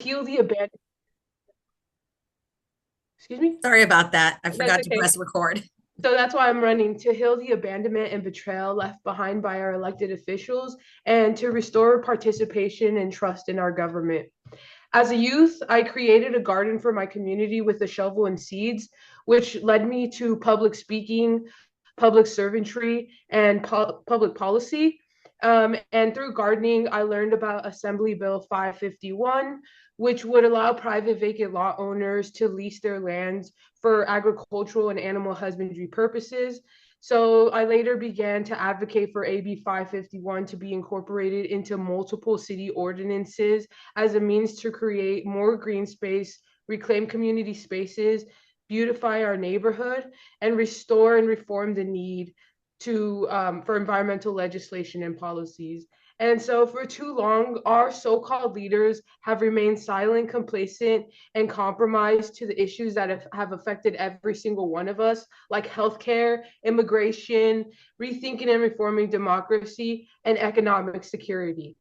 heal the abandoned. Excuse me? Sorry about that. I That's forgot to okay. press record. So that's why I'm running to heal the abandonment and betrayal left behind by our elected officials and to restore participation and trust in our government. As a youth, I created a garden for my community with a shovel and seeds, which led me to public speaking, public servantry, and public policy. And through gardening, I learned about Assembly Bill 551, which would allow private vacant lot owners to lease their lands for agricultural and animal husbandry purposes. So I later began to advocate for AB 551 to be incorporated into multiple city ordinances as a means to create more green space, reclaim community spaces, beautify our neighborhood, and restore and reform the need to for environmental legislation and policies. And so, for too long, our so called leaders have remained silent, complacent, and compromised to the issues that have affected every single one of us, like healthcare, immigration, rethinking and reforming democracy, and economic security,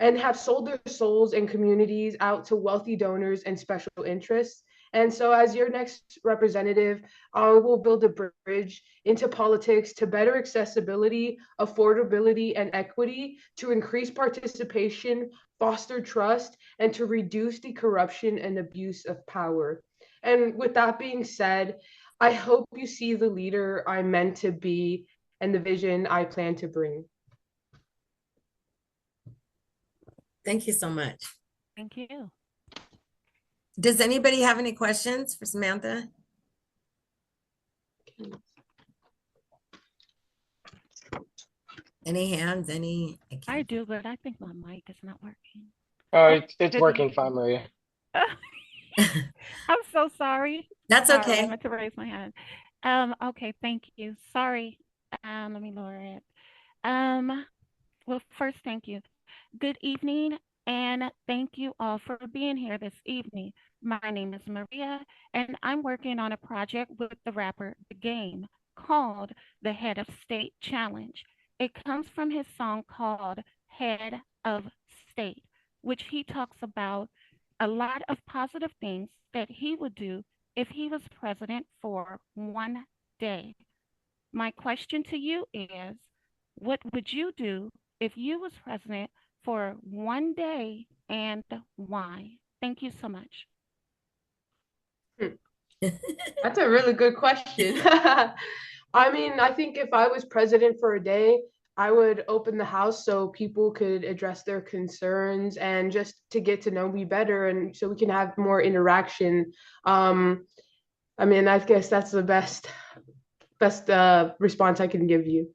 and have sold their souls and communities out to wealthy donors and special interests. And so, as your next representative, I will build a bridge into politics to better accessibility, affordability, and equity, to increase participation, foster trust, and to reduce the corruption and abuse of power. And with that being said, I hope you see the leader I'm meant to be and the vision I plan to bring. Thank you so much. Thank you. Does anybody have any questions for Samantha? Any hands? I do, but I think my mic is not working. Oh, Oh, it's good to working meet fine, you. Maria. I'm so sorry. That's Sorry, I okay. meant to raise my hand. Okay, thank you. Sorry. Let me lower it. Um, well, first, thank you. Good evening, and thank you all for being here this evening. My name is Maria, and I'm working on a project with the rapper The Game called the Head of State Challenge. It comes from his song called Head of State, which he talks about a lot of positive things that he would do if he was president for one day. My question to you is, what would you do if you was president for one day and why? Thank you so much. That's a really good question. I mean, I think if I was president for a day, I would open the house so people could address their concerns and just to get to know me better and so we can have more interaction. Um, I mean, I guess that's the best response I can give you.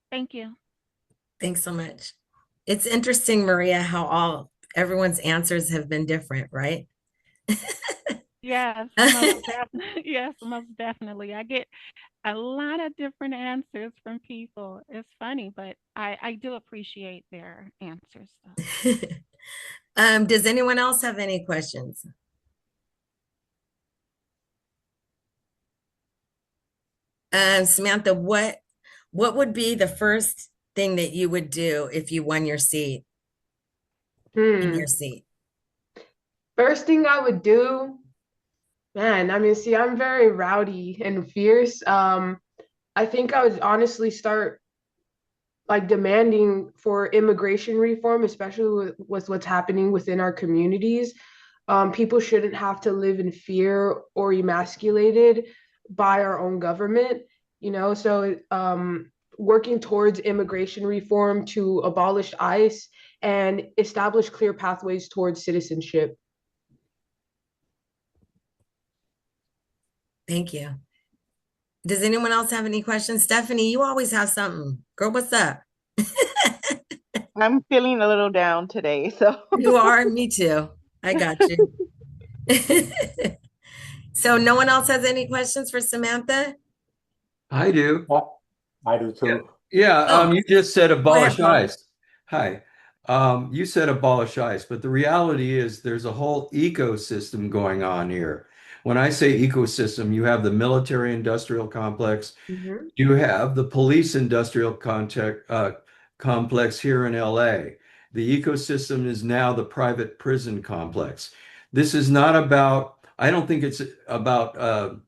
Thank you. Thanks so much. It's interesting, Maria, how everyone's answers have been different, right? Yes, yes, most definitely. I get a lot of different answers from people. It's funny, but I do appreciate their answers though. Does anyone else have any questions? Samantha, what would be the first thing that you would do if you won your seat in Hmm. your seat? First thing I would do, man, I mean, see, I'm very rowdy and fierce. I think I would honestly start like demanding for immigration reform, especially with what's happening within our communities. People shouldn't have to live in fear or emasculated by our own government, you know. So, working towards immigration reform to abolish ICE and establish clear pathways towards citizenship. Thank you. Does anyone else have any questions? Stephanie, you always have something. Girl, what's up? I'm feeling a little down today, so You are? Me too. I got you. So no one else has any questions for Samantha? I do. Oh, I do Yeah. too. Yeah, Oh, you just said go ahead, abolish Paul. ICE. Hi. You said abolish ICE, but the reality is there's a whole ecosystem going on here. When I say ecosystem, you have the military industrial complex, Mhm. you have the police industrial complex here in LA, The ecosystem is now the private prison complex. This is not about, I don't think it's about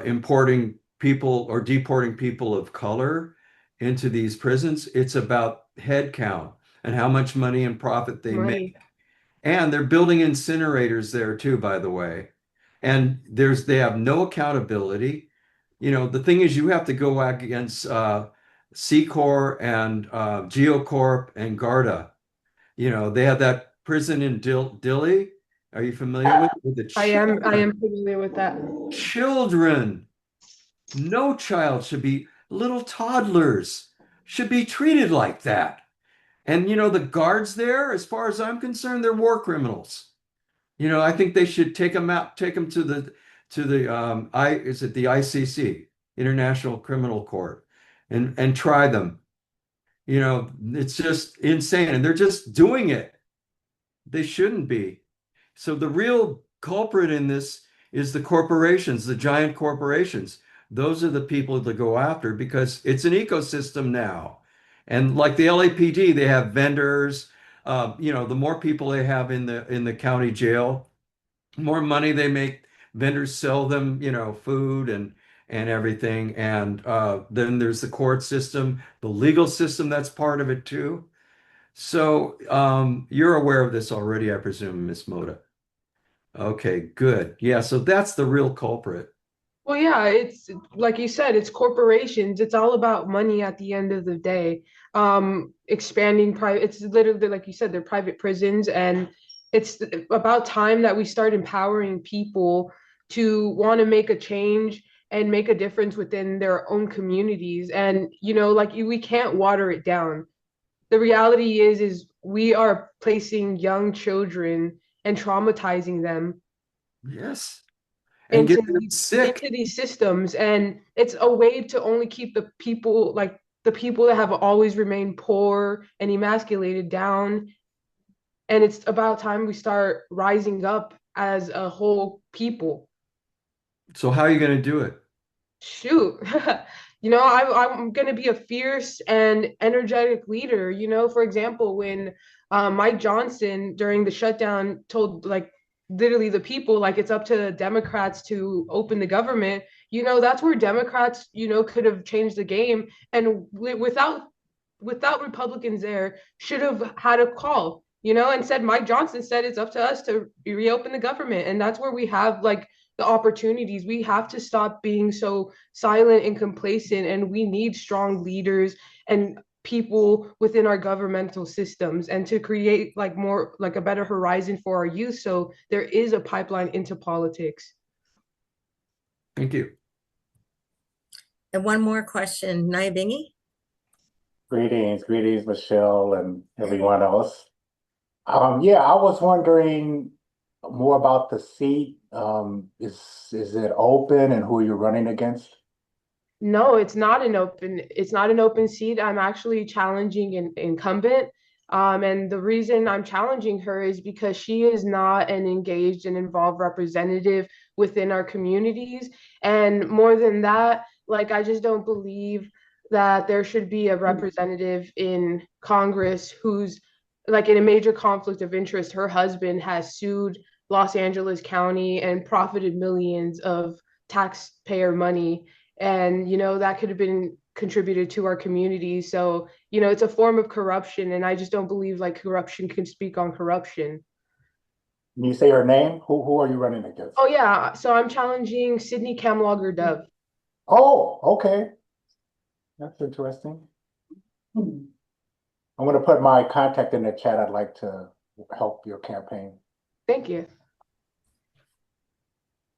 importing people or deporting people of color into these prisons. It's about head count and how much money and profit they Money. make. And they're building incinerators there too, by the way. And they have no accountability. You know, the thing is you have to go against Secor and Geocorp and Garda. You know, they have that prison in Dilley. Are you familiar with the I children? am familiar with that. Children. No child should be, little toddlers should be treated like that. And you know, the guards there, as far as I'm concerned, they're war criminals. You know, I think they should take them out, take them to the is it the ICC, International Criminal Court, and try them. You know, it's just insane, and they're just doing it. They shouldn't be. So the real culprit in this is the corporations, the giant corporations. Those are the people to go after because it's an ecosystem now. And like the LAPD, they have vendors. You know, the more people they have in the county jail, more money they make. Vendors sell them, you know, food and everything. And then there's the court system, the legal system that's part of it too. So you're aware of this already, I presume, Miss Mota. Okay, good. Yeah, so that's the real culprit. Well, yeah, it's like you said, it's corporations. It's all about money at the end of the day. Expanding private, it's literally like you said, they're private prisons, and it's about time that we start empowering people to want to make a change and make a difference within their own communities. And we can't water it down. The reality is we are placing young children and traumatizing them Yes. And into getting them sick. these systems, and it's a way to only keep the people that have always remained poor and emasculated down. And it's about time we start rising up as a whole people. So how are you going to do it? Shoot. I'm going to be a fierce and energetic leader. For example, when Mike Johnson during the shutdown told, like, literally the people, like, it's up to Democrats to open the government, that's where Democrats, could have changed the game. And without Republicans there, should have had a call, and said, Mike Johnson said it's up to us to reopen the government. And that's where we have, like, the opportunities. We have to stop being so silent and complacent, and we need strong leaders and people within our governmental systems, and to create like more like a better horizon for our youth, so there is a pipeline into politics. Thank you. And one more question, Naibingi. Greetings, Michelle and everyone else. Yeah, I was wondering more about the seat. Is it open and who you're running against? No, it's not an open seat. I'm actually challenging an incumbent. And the reason I'm challenging her is because she is not an engaged and involved representative within our communities. And more than that, like, I just don't believe that there should be a representative in Congress who's like in a major conflict of interest. Her husband has sued Los Angeles County and profited millions of taxpayer money, and that could have been contributed to our community. So it's a form of corruption, and I just don't believe like corruption can speak on corruption. Can you say her name? Who are you running against? Oh yeah, so I'm challenging Sydney Camlogger Dove. Oh, okay. That's interesting. I'm going to put my contact in the chat. I'd like to help your campaign. Thank you.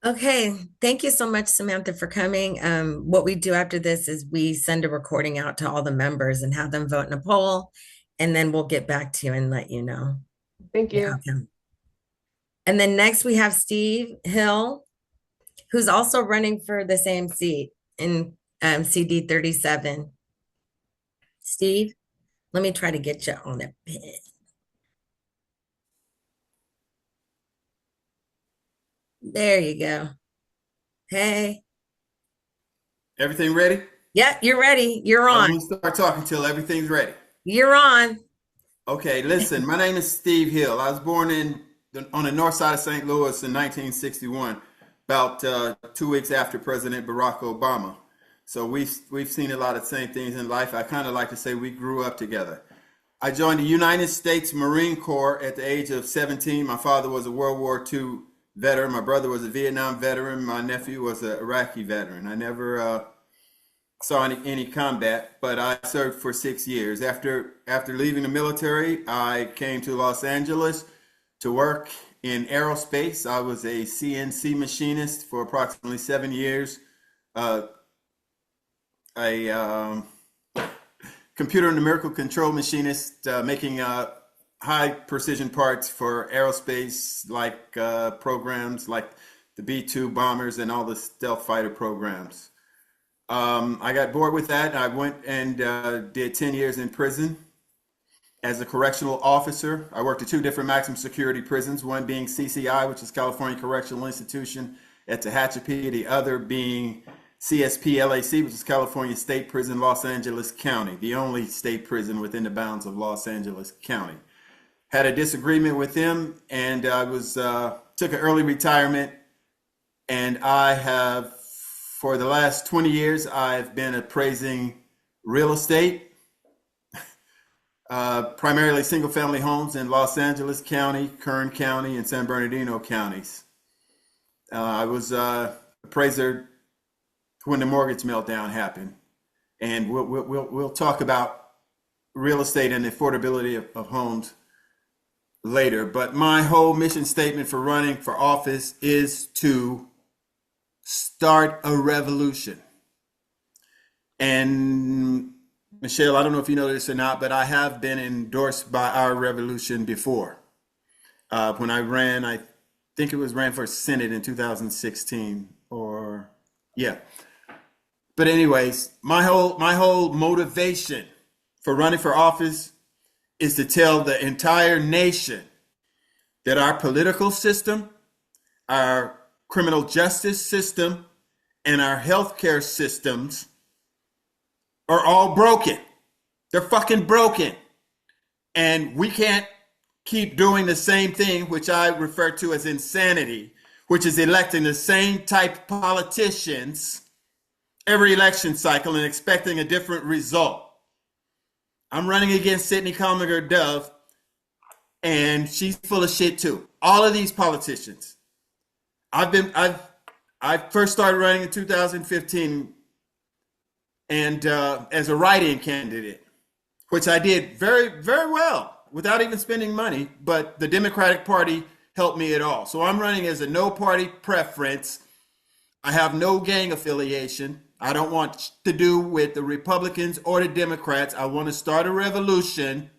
Okay, thank you so much, Samantha, for coming. What we do after this is we send a recording out to all the members and have them vote in a poll, and then we'll get back to you and let you know. Thank you. And then next we have Steve Hill, who's also running for the same seat in CD 37. Steve, let me try to get you on a pin. There you go. Hey. Everything ready? Yeah, you're ready. You're on. I won't start talking till everything's ready. You're on. Okay, listen, my name is Steve Hill. I was born on the north side of St. Louis in 1961, about 2 weeks after President Barack Obama. So we've seen a lot of the same things in life. I kind of like to say we grew up together. I joined the United States Marine Corps at the age of 17. My father was a World War II veteran. My brother was a Vietnam veteran. My nephew was an Iraqi veteran. I never saw any combat, but I served for 6 years. After leaving the military, I came to Los Angeles to work in aerospace. I was a CNC machinist for approximately 7 years. A computer numerical control machinist, making high precision parts for aerospace, like programs like the B-2 bombers and all the stealth fighter programs. I got bored with that. I went and did 10 years in prison as a correctional officer. I worked at 2 different maximum security prisons, one being CCI, which is California Correctional Institution at Tehachapi, the other being CSP LAC, which is California State Prison, Los Angeles County, the only state prison within the bounds of Los Angeles County. Had a disagreement with them, and I took an early retirement, and I have, for the last 20 years, I've been appraising real estate, primarily single-family homes in Los Angeles County, Kern County, and San Bernardino counties. I was appraiser when the mortgage meltdown happened, and we'll talk about real estate and the affordability of homes later. But my whole mission statement for running for office is to start a revolution. And Michelle, I don't know if you know this or not, but I have been endorsed by our revolution before. When I ran, I think it was ran for Senate in 2016, or yeah. But anyways, my whole motivation for running for office is to tell the entire nation that our political system, our criminal justice system, and our healthcare systems are all broken. They're fucking broken. And we can't keep doing the same thing, which I refer to as insanity, which is electing the same type of politicians every election cycle and expecting a different result. I'm running against Sidney Collinger Dove, and she's full of shit too. All of these politicians. I first started running in 2015, and as a write-in candidate, which I did very, very well without even spending money, but the Democratic Party helped me at all. So I'm running as a no party preference. I have no gang affiliation. I don't want to do with the Republicans or the Democrats. I want to start a revolution,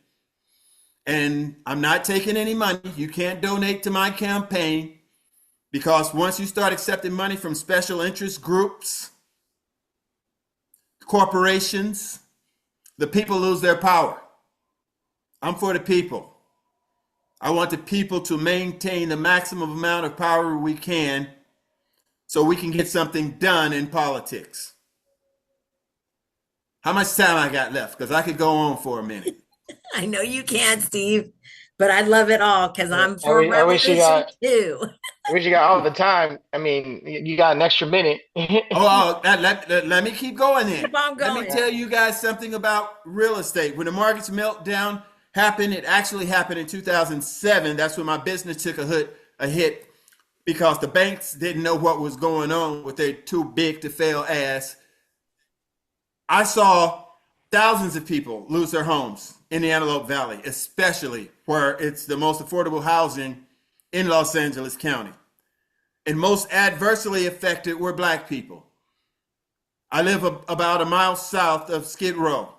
and I'm not taking any money. You can't donate to my campaign, because once you start accepting money from special interest groups, corporations, the people lose their power. I'm for the people. I want the people to maintain the maximum amount of power we can, so we can get something done in politics. How much time I got left? Because I could go on for a minute. I know you can, Steve, but I love it all because I'm for I wish you revolution got too. I wish you got all the time. I mean, you got an extra minute. Let me keep going then. Keep on Let me going. tell you guys something about real estate. When the market's meltdown happened, it actually happened in 2007. That's when my business took a hit because the banks didn't know what was going on with their too big to fail ass. I saw thousands of people lose their homes in the Antelope Valley, especially where it's the most affordable housing in Los Angeles County. And most adversely affected were Black people. I live about a mile south of Skid Row.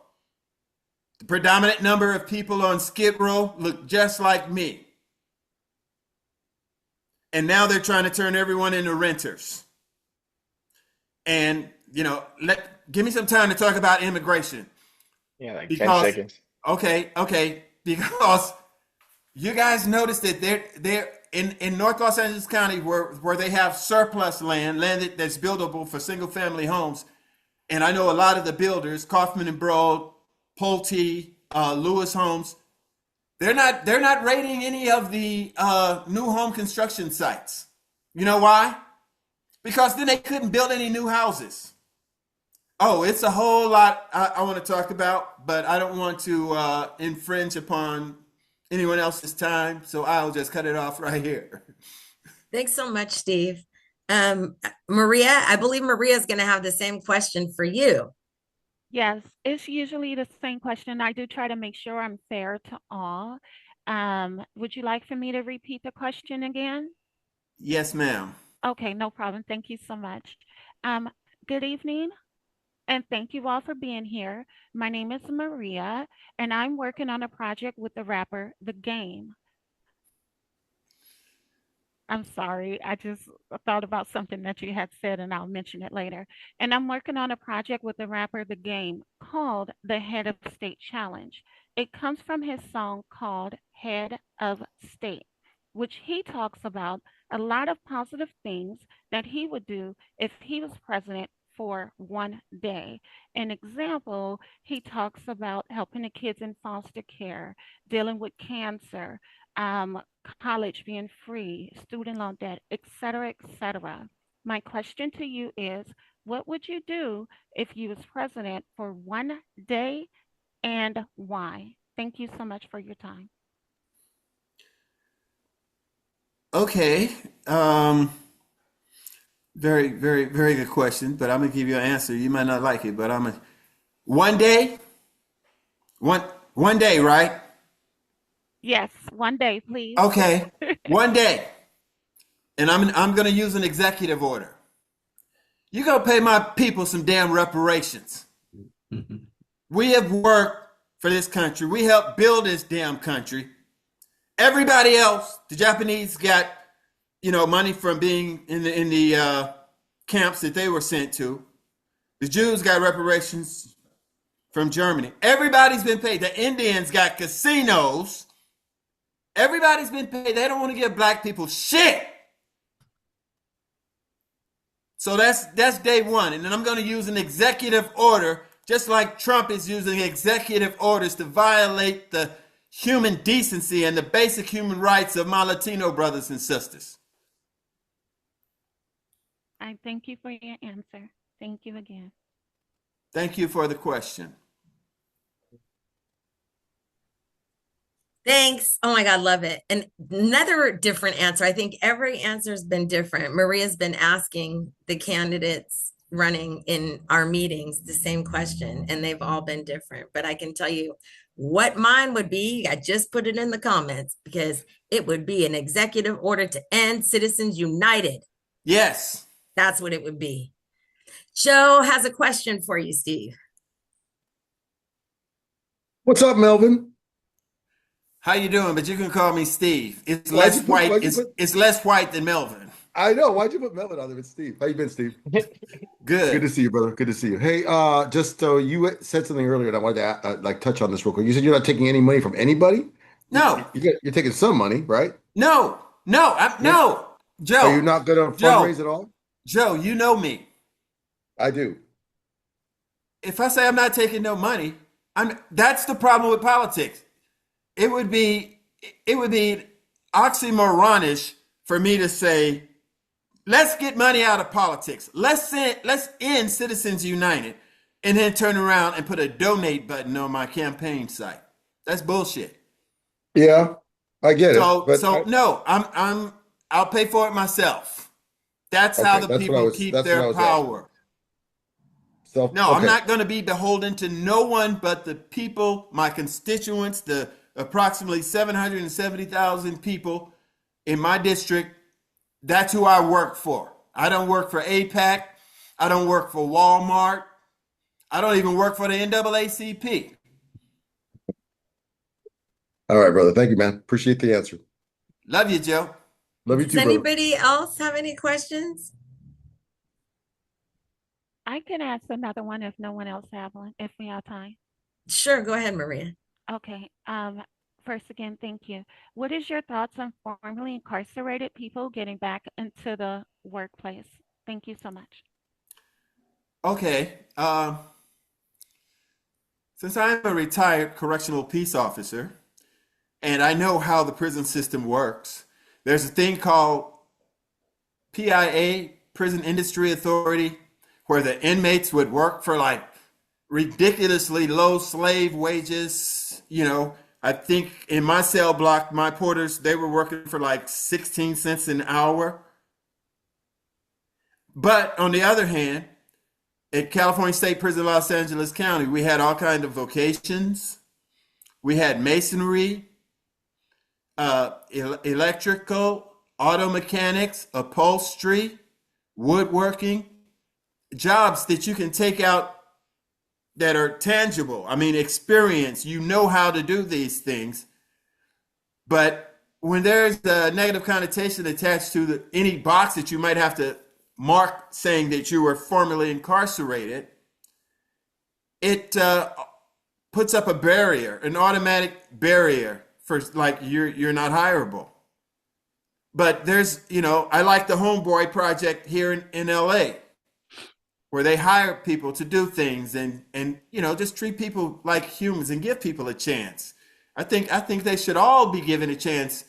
The predominant number of people on Skid Row look just like me. And now they're trying to turn everyone into renters. And, give me some time to talk about immigration. Yeah, like 10 seconds. Okay. Because you guys noticed that they're in North Los Angeles County where they have surplus land that's buildable for single family homes. And I know a lot of the builders, Kaufman and Broad, Pulte, Lewis Homes, They're not rating any of the new home construction sites. You know why? Because then they couldn't build any new houses. Oh, it's a whole lot I want to talk about, but I don't want to infringe upon anyone else's time, so I'll just cut it off right here. Thanks so much, Steve. Maria, I believe Maria is going to have the same question for you. Yes, it's usually the same question. I do try to make sure I'm fair to all. Would you like for me to repeat the question again? Yes, ma'am. Okay, no problem. Thank you so much. Um, Good evening, and thank you all for being here. My name is Maria, and I'm working on a project with the rapper The Game. I'm sorry. I just thought about something that you had said, and I'll mention it later. And I'm working on a project with the rapper The Game called the Head of State Challenge. It comes from his song called Head of State, which he talks about a lot of positive things that he would do if he was president for one day. An example, he talks about helping the kids in foster care, dealing with cancer, um, college being free, student loan debt, et cetera, et cetera. My question to you is, what would you do if you was president for one day and why? Thank you so much for your time. Okay. Very, very, very good question, but I'm gonna give you an answer. You might not like it, but I'm gonna one day, one one day, right? Yes, one day, please. Okay, one day, and I'm gonna use an executive order. You gonna pay my people some damn reparations. We have worked for this country. We helped build this damn country. Everybody else, the Japanese got, money from being in the camps that they were sent to. The Jews got reparations from Germany. Everybody's been paid. The Indians got casinos. Everybody's been paid. They don't want to give black people shit. So that's day one. And then I'm going to use an executive order, just like Trump is using executive orders to violate the human decency and the basic human rights of my Latino brothers and sisters. I thank you for your answer. Thank you again. Thank you for the question. Thanks. Oh my God, love it. And another different answer. I think every answer has been different. Maria's been asking the candidates running in our meetings the same question, and they've all been different. But I can tell you what mine would be. I just put it in the comments because it would be an executive order to end Citizens United. Yes. That's what it would be. Joe has a question for you, Steve. What's up, Melvin? How you doing? But you can call me Steve. It's less white. It's less white than Melvin. I know. Why'd you put Melvin on there? It's Steve. How you been, Steve? Good. Good to see you, brother. Good to see you. Hey, just so you said something earlier, and I wanted to touch on this real quick. You said you're not taking any money from anybody. No. You're taking some money, right? No. No. Joe. Are you not going to fundraise at all? Joe, you know me. I do. If I say I'm not taking no money, that's the problem with politics. It would be oxymoronish for me to say, let's get money out of politics. Let's end Citizens United, and then turn around and put a donate button on my campaign site. That's bullshit. Yeah, I get it. No, I'll pay for it myself. That's how the people keep their power. I'm not going to be beholden to no one but the people, my constituents, the approximately 770,000 people in my district. That's who I work for. I don't work for AIPAC. I don't work for Walmart. I don't even work for the NAACP. All right, brother. Thank you, man. Appreciate the answer. Love you, Joe. Love you too, Does brother. anybody else have any questions? I can ask another one if no one else have one, if we have time. Sure, go ahead, Maria. Okay. First again, thank you. What is your thoughts on formerly incarcerated people getting back into the workplace? Thank you so much. Okay. Since I'm a retired correctional peace officer, and I know how the prison system works. There's a thing called PIA, Prison Industry Authority, where the inmates would work for like ridiculously low slave wages. I think in my cell block, my porters, they were working for like 16 cents an hour. But on the other hand, at California State Prison, Los Angeles County, we had all kinds of vocations. We had masonry, electrical, auto mechanics, upholstery, woodworking, jobs that you can take out that are tangible. I mean, experience, you know how to do these things. But when there's a negative connotation attached to any box that you might have to mark saying that you were formerly incarcerated, it puts up a barrier, an automatic barrier for like you're not hireable. But there's, I like the Homeboy Project here in LA, where they hire people to do things and just treat people like humans and give people a chance. I think they should all be given a chance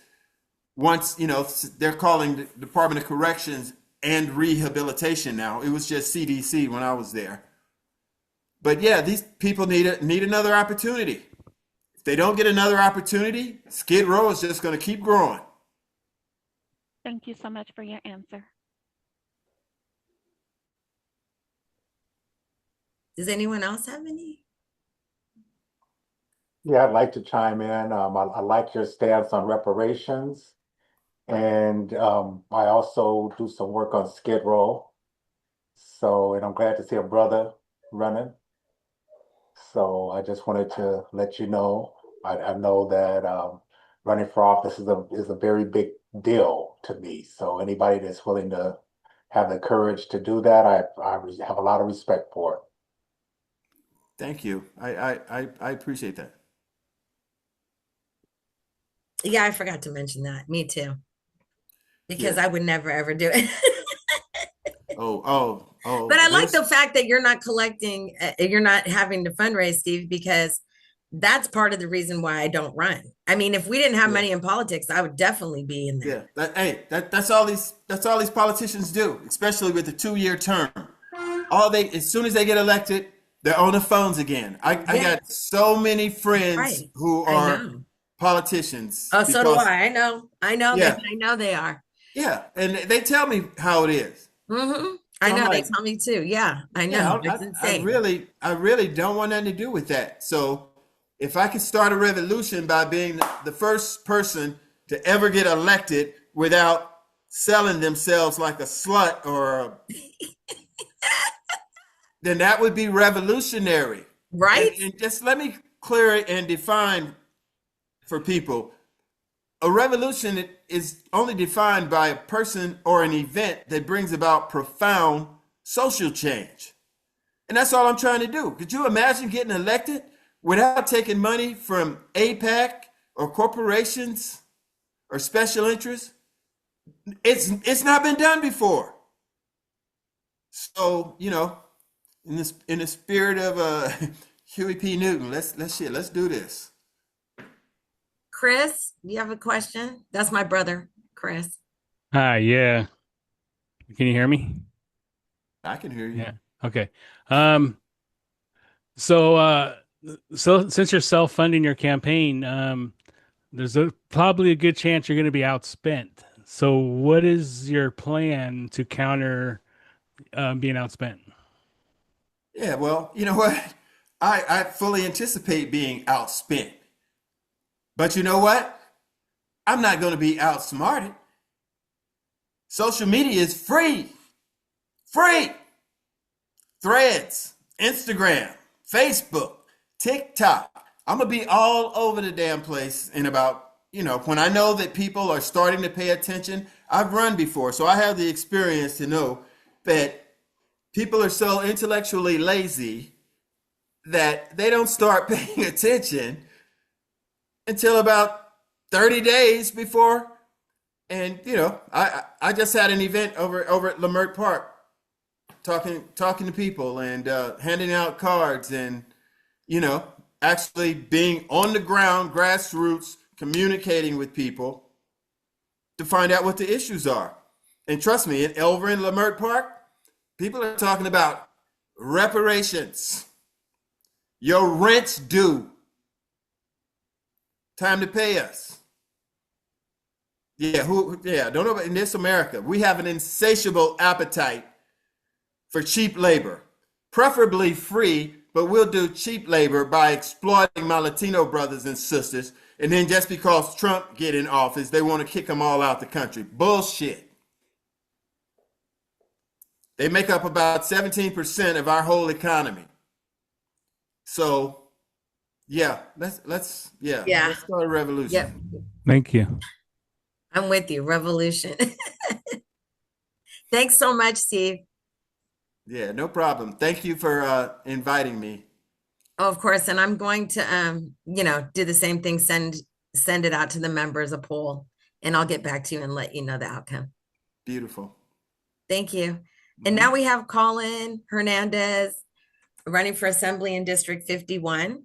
once, they're calling the Department of Corrections and Rehabilitation now. It was just CDC when I was there. But yeah, these people need another opportunity. If they don't get another opportunity, Skid Row is just going to keep growing. Thank you so much for your answer. Does anyone else have any? Yeah, I'd like to chime in. I like your stance on reparations. And I also do some work on Skid Row. And I'm glad to see a brother running. So I just wanted to let you know. I know that running for office is a very big deal to me. So anybody that's willing to have the courage to do that, I have a lot of respect for it. Thank you. I appreciate that. Yeah, I forgot to mention that. Me too. Because Yeah. I would never ever do it. Oh. But I like the fact that you're not collecting, you're not having to fundraise, Steve, because that's part of the reason why I don't run. I mean, if we didn't have money in politics, I would definitely be in there. Yeah. That's all these politicians do, especially with the 2-year term. As soon as they get elected, they're on the phones again. I got so many friends who are politicians. Oh, so do I. I know they are. Yeah, and they tell me how it is. Mm-hmm. I know, they tell me too. Yeah, I know. It's insane. I really don't want nothing to do with that. So if I could start a revolution by being the first person to ever get elected without selling themselves like a slut then that would be revolutionary. Right? And just let me clear it and define for people. A revolution is only defined by a person or an event that brings about profound social change. And that's all I'm trying to do. Could you imagine getting elected without taking money from AIPAC or corporations or special interests? It's not been done before. So, in the spirit of Huey P. Newton, let's do this. Chris, you have a question? That's my brother, Chris. Hi, yeah. Can you hear me? I can hear you. Yeah. Okay. So since you're self-funding your campaign, there's probably a good chance you're going to be outspent. So what is your plan to counter being outspent? Yeah, well, you know what? I fully anticipate being outspent. But you know what? I'm not going to be outsmarted. Social media is free. Free. Threads, Instagram, Facebook, TikTok. I'm going to be all over the damn place in about, when I know that people are starting to pay attention. I've run before, so I have the experience to know that people are so intellectually lazy that they don't start paying attention until about 30 days before. And, I just had an event over at Lamert Park, talking to people and handing out cards and, actually being on the ground, grassroots, communicating with people to find out what the issues are. And trust me, over in Lamert Park, people are talking about reparations. Your rent's due. Time to pay us. Yeah, don't know about in this America. We have an insatiable appetite for cheap labor, preferably free, but we'll do cheap labor by exploiting my Latino brothers and sisters. And then just because Trump get in office, they want to kick them all out the country. Bullshit. They make up about 17% of our whole economy. So, yeah, let's start a revolution. Yep. Thank you. I'm with you. Revolution. Thanks so much, Steve. Yeah, no problem. Thank you for inviting me. Oh, of course. And I'm going to, do the same thing, send it out to the members, a poll, and I'll get back to you and let you know the outcome. Beautiful. Thank you. And now we have Colin Hernandez running for Assembly in District 51.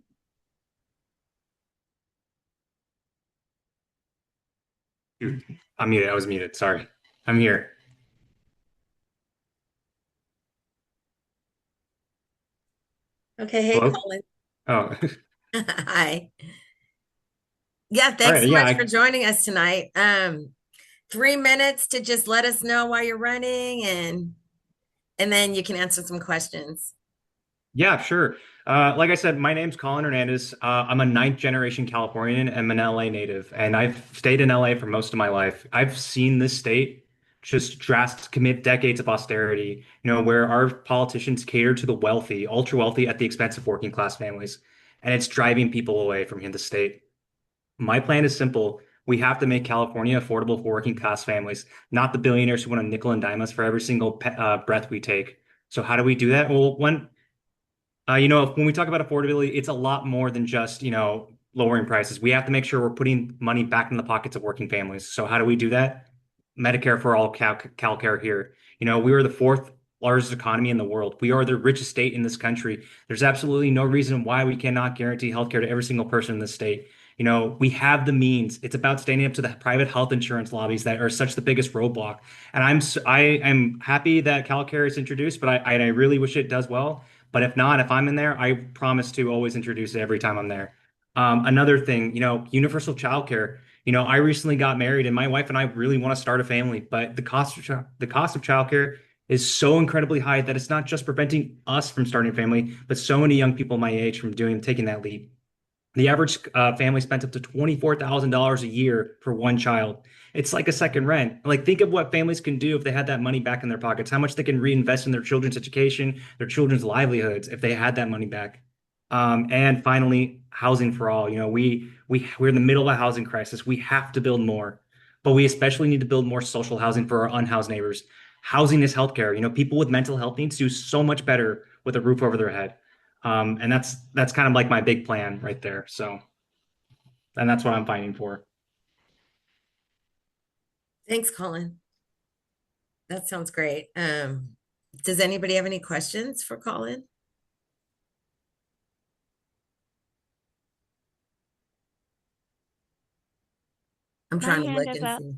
I'm muted. I was muted. Sorry. I'm here. Okay. Hey, Hello? Colin. Oh, Hi. Yeah, all thanks right. so Yeah, much for joining us tonight. 3 minutes to just let us know why you're running, and then you can answer some questions. yeah, sure. Like I said, my name's Colin Hernandez. I'm a ninth generation Californian and I'm an LA native, and I've stayed in LA for most of my life. I've seen this state just commit decades of austerity, where our politicians cater to the wealthy, ultra wealthy at the expense of working class families. And it's driving people away from here, the state. My plan is simple. We have to make California affordable for working class families, not the billionaires who want to nickel and dime us for every single breath we take. So how do we do that? Well, when we talk about affordability, it's a lot more than just, lowering prices. We have to make sure we're putting money back in the pockets of working families. So how do we do that? Medicare for all, CalCare here. We are the fourth largest economy in the world. We are the richest state in this country. There's absolutely no reason why we cannot guarantee healthcare to every single person in this state. We have the means. It's about standing up to the private health insurance lobbies that are such the biggest roadblock. And I'm happy that CalCare is introduced, but I really wish it does well. But if not, if I'm in there, I promise to always introduce it every time I'm there. Another thing, universal childcare. I recently got married, and my wife and I really want to start a family, but the cost of childcare is so incredibly high that it's not just preventing us from starting a family, but so many young people my age from taking that leap. The average family spends up to $24,000 a year for one child. It's like a second rent. Like, think of what families can do if they had that money back in their pockets, how much they can reinvest in their children's education, their children's livelihoods if they had that money back. And finally, housing for all. We're in the middle of a housing crisis. We have to build more, but we especially need to build more social housing for our unhoused neighbors. Housing is healthcare. People with mental health needs do so much better with a roof over their head. And that's kind of like my big plan right there. So, and that's what I'm fighting for. Thanks, Colin. That sounds great. Does anybody have any questions for Colin? I'm My trying to hand look is and up. see.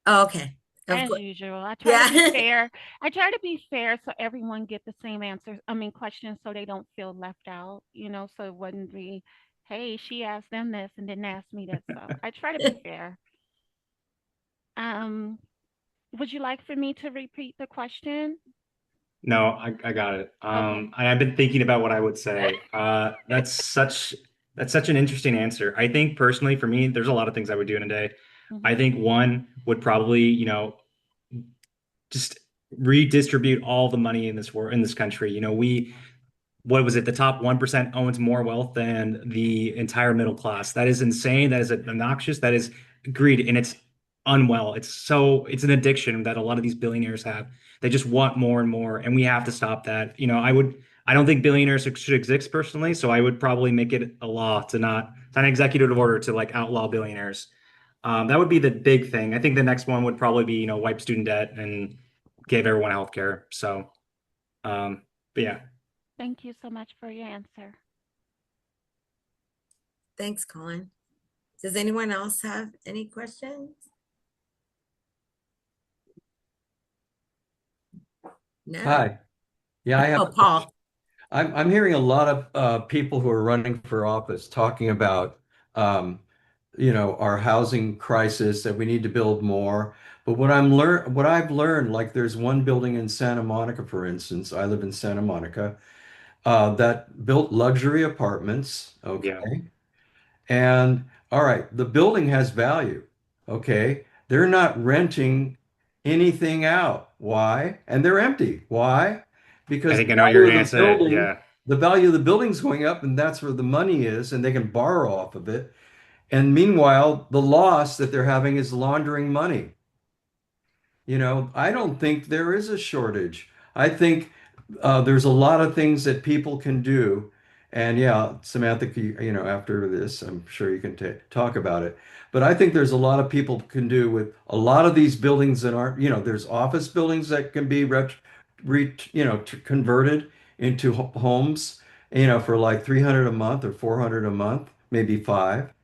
Oh, okay. Of As course. usual. I try to be Yeah. fair. I try to be fair so everyone get the same answers. I mean, questions so they don't feel left out, so it wouldn't be, hey, she asked them this and didn't ask me this. So I try to be fair. Um, would you like for me to repeat the question? No, I got it. Okay. I've been thinking about what I would say. That's such an interesting answer. I think personally for me, there's a lot of things I would do in a day. I Mm-hmm. think one would probably, just redistribute all the money in this country. What was it? The top 1% owns more wealth than the entire middle class. That is insane. That is obnoxious. That is greed, and it's unwell. It's an addiction that a lot of these billionaires have. They just want more and more, and we have to stop that. I don't think billionaires should exist personally, so I would probably make it a law to not, it's an executive order to like outlaw billionaires. That would be the big thing. I think the next one would probably be, wipe student debt and give everyone health care. So, but yeah. Thank you so much for your answer. Thanks, Colin. Does anyone else have any questions? No. Hi. Yeah, I have. Oh, Paul. I'm hearing a lot of people who are running for office talking about, um, our housing crisis, that we need to build more. But what I've learned, like there's one building in Santa Monica, for instance, I live in Santa Monica, that built luxury apartments. Yeah. Okay. And all right, the building has value. Okay. They're not renting anything out. Why? And they're empty. Why? I Because think I know what you're gonna say. the value of the building's going up, and that's where the money is, and they can borrow off of it. And meanwhile, the loss that they're having is laundering money. I don't think there is a shortage. I think there's a lot of things that people can do. And yeah, Samantha, after this, I'm sure you can talk about it. But I think there's a lot of people can do with a lot of these buildings that aren't, there's office buildings that can be converted into homes, for like 300 a month or 400 a month, maybe five.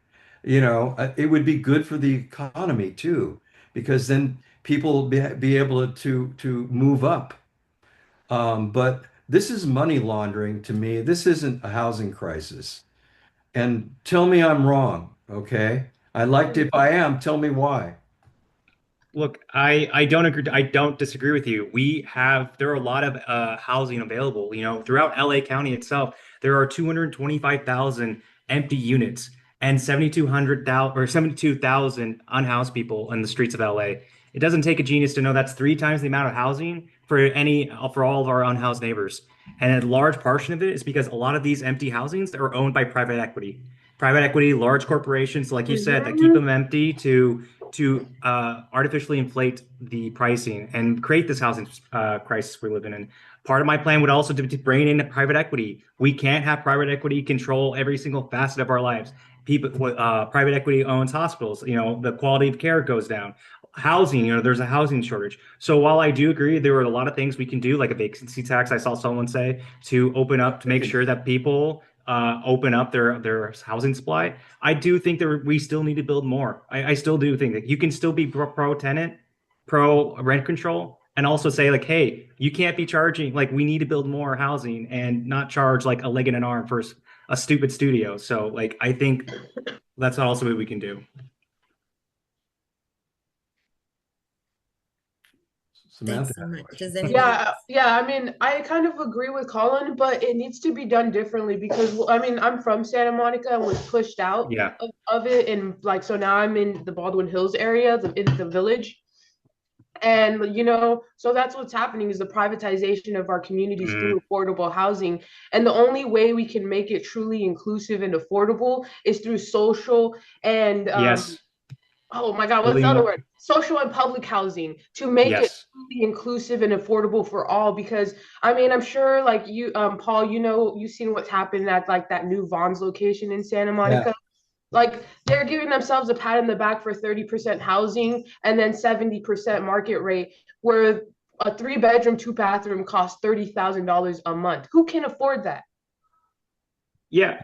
It would be good for the economy too, because then people will be able to move up. But this is money laundering to me. This isn't a housing crisis. And tell me I'm wrong, okay? I'd like to, if I am, tell me why. Look, I don't agree. I don't disagree with you. There are a lot of housing available. Throughout LA County itself, there are 225,000 empty units and 72,000 unhoused people in the streets of LA. It doesn't take a genius to know that's three times the amount of housing for all of our unhoused neighbors. And a large portion of it is because a lot of these empty housings are owned by private equity. Private equity, large corporations, like you said, that keep them empty to artificially inflate the pricing and create this housing crisis we're living in. Part of my plan would also to bring in private equity. We can't have private equity control every single facet of our lives. Private equity owns hospitals. The quality of care goes down. Housing, there's a housing shortage. So while I do agree there are a lot of things we can do, like a vacancy tax, I saw someone say, to open up to make sure that people open up their housing supply. I do think that we still need to build more. I still do think that you can still be pro tenant, pro rent control, and also say like, hey, you can't be charging, like, we need to build more housing and not charge like a leg and an arm for a stupid studio. So like, I think that's also what we can do. Thanks Samantha. so much. Does anyone Yeah. I mean, I kind of agree with Colin, but it needs to be done differently because I mean, I'm from Santa Monica and was pushed out Yeah. of it, and like so now I'm in the Baldwin Hills area, in the village. And so that's what's happening is the privatization of our communities through affordable housing. And the only way we can make it truly inclusive and affordable is through social and Yes. oh my God, what's Building the other more. word? Social and public housing to make it Yes. truly inclusive and affordable for all. Because I mean, I'm sure like you, Paul, you've seen what's happened at like that new Vaughn's location in Santa Monica. Yeah. Like they're giving themselves a pat in the back for 30% housing and then 70% market rate, where a 3-bedroom, 2-bathroom costs $30,000 a month. Who can afford that? Yeah.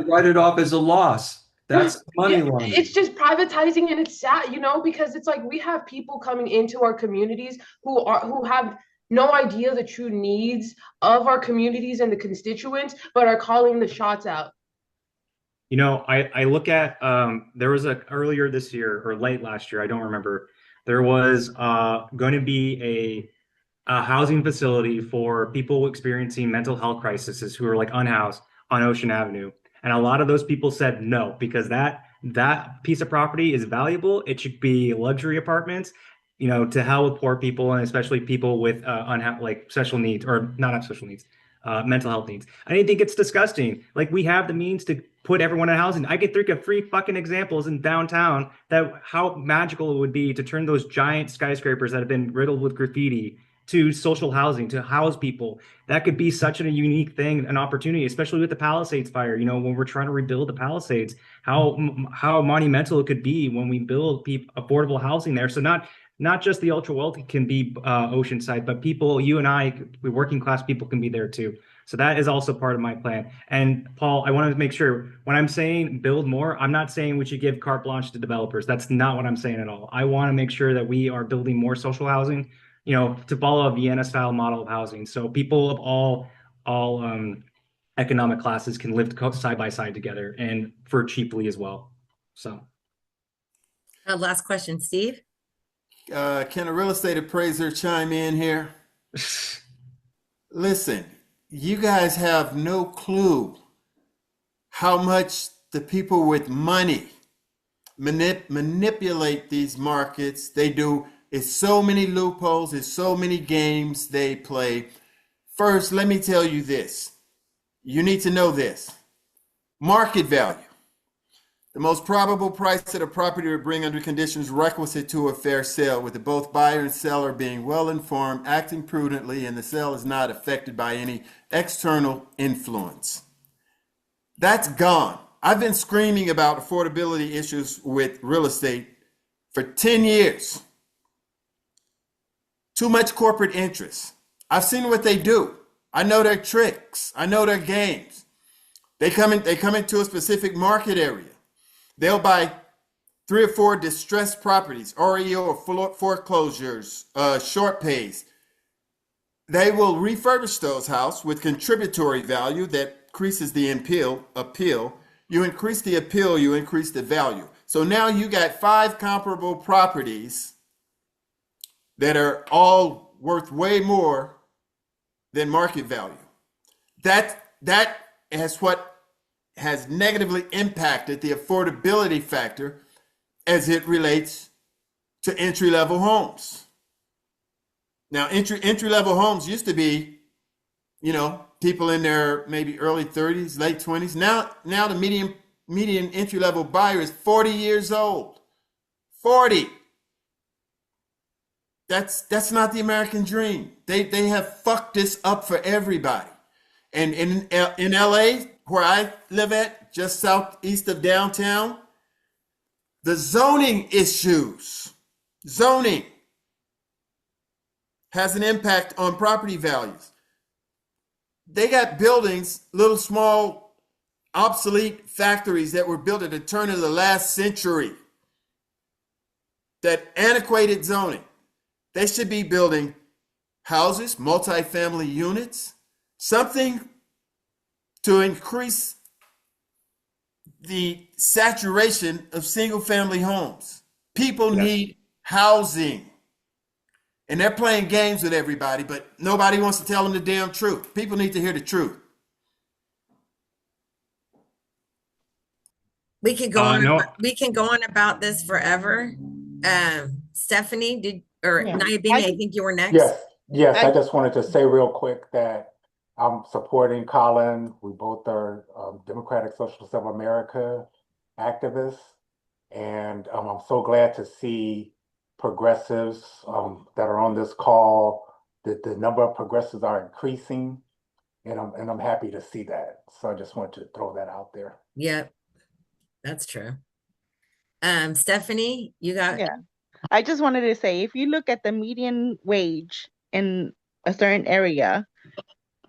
Write it off as a loss. That's money laundering. It's just privatizing, and it's sad, because it's like we have people coming into our communities who have no idea the true needs of our communities and the constituents, but are calling the shots out. I look at there was earlier this year or late last year, I don't remember. There was going to be a housing facility for people experiencing mental health crises who are like unhoused on Ocean Avenue. And a lot of those people said no, because that piece of property is valuable. It should be luxury apartments, to hell with poor people and especially people with like special needs, or not have special needs, mental health needs. I think it's disgusting. Like, we have the means to put everyone in housing. I could think of 3 fucking examples in downtown that how magical it would be to turn those giant skyscrapers that have been riddled with graffiti to social housing, to house people. That could be such a unique thing, an opportunity, especially with the Palisades fire. When we're trying to rebuild the Palisades, how monumental it could be when we build affordable housing there. So not just the ultra wealthy can be Oceanside, but people, you and I, we working class people, can be there too. So that is also part of my plan. And Paul, I want to make sure when I'm saying build more, I'm not saying we should give carte blanche to developers. That's not what I'm saying at all. I want to make sure that we are building more social housing, to follow a Vienna style model of housing. So people of all economic classes can live side by side together and for cheaply as well. So Last question, Steve. Can a real estate appraiser chime in here? Listen, you guys have no clue how much the people with money manipulate these markets. They do. It's so many loopholes. It's so many games they play. First, let me tell you this. You need to know this. Market value. The most probable price that a property would bring under conditions requisite to a fair sale, with both buyer and seller being well informed, acting prudently, and the sale is not affected by any external influence. That's gone. I've been screaming about affordability issues with real estate for 10 years. Too much corporate interest. I've seen what they do. I know their tricks. I know their games. They come into a specific market area. They'll buy 3 or 4 distressed properties, REO or foreclosures, short pays. They will refurbish those houses with contributory value that increases the appeal. You increase the appeal, you increase the value. So now you got 5 comparable properties that are all worth way more than market value. That is what has negatively impacted the affordability factor as it relates to entry-level homes. Now, entry-level homes used to be, people in their maybe early 30s, late 20s. Now the median entry-level buyer is 40 years old. 40. That's not the American dream. They have fucked this up for everybody. And in LA, where I live at, just southeast of downtown, the zoning has an impact on property values. They got buildings, little small obsolete factories that were built at the turn of the last century. That antiquated zoning. They should be building houses, multifamily units, something to increase the saturation of single-family homes. People need housing. And they're playing games with everybody, but nobody wants to tell them the damn truth. People need to hear the truth. We can go on. We can go on about this forever. Stephanie, Nayabini, I think you were next. Yes. I just wanted to say real quick that I'm supporting Colin. We both are Democratic Socialists of America activists, and I'm so glad to see progressives that are on this call. That the number of progressives are increasing, and I'm happy to see that. So I just wanted to throw that out there. Yep, that's true. Stephanie, you got. Yeah, I just wanted to say, if you look at the median wage in a certain area,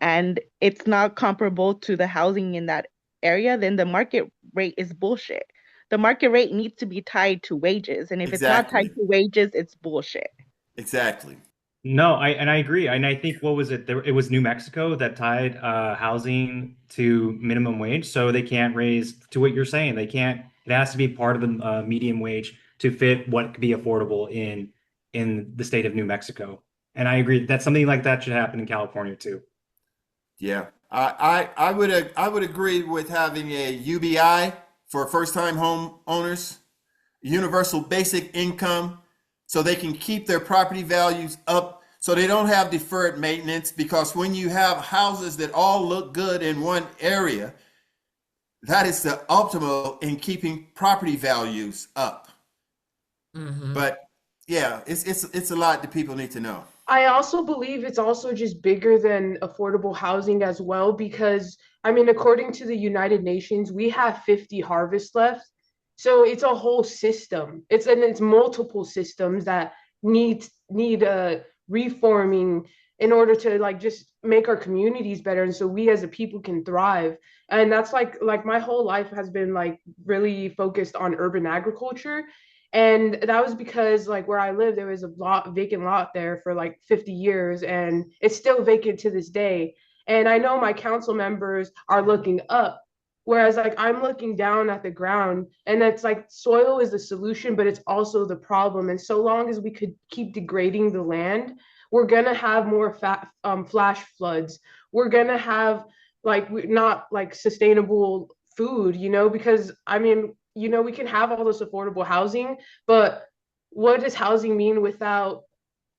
and it's not comparable to the housing in that area, then the market rate is bullshit. The market rate needs to be tied to wages. And if it's not tied to wages, it's bullshit. Exactly. No, I agree. And I think, what was it? It was New Mexico that tied housing to minimum wage. So they can't raise, to what you're saying, they can't, it has to be part of the median wage to fit what could be affordable in the state of New Mexico. And I agree, that's something like that should happen in California too. Yeah, I would agree with having a UBI for first-time home owners, universal basic income, so they can keep their property values up, so they don't have deferred maintenance. Because when you have houses that all look good in one area, that is the optimal in keeping property values up. Mm-hmm. But yeah, it's a lot that people need to know. I also believe it's also just bigger than affordable housing as well, because according to the United Nations, we have 50 harvests left. So it's a whole system. It's multiple systems that need reforming in order to like just make our communities better, and so we as a people can thrive. And that's like my whole life has been like really focused on urban agriculture. And that was because like where I live, there was a vacant lot there for like 50 years, and it's still vacant to this day. And I know my council members are looking up, whereas like I'm looking down at the ground, and that's like soil is the solution, but it's also the problem. And so long as we could keep degrading the land, we're gonna have more flash floods. We're gonna have like not like sustainable food, because I mean, we can have all this affordable housing, but what does housing mean without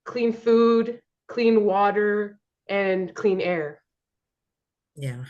clean food, clean water, and clean air? Yeah.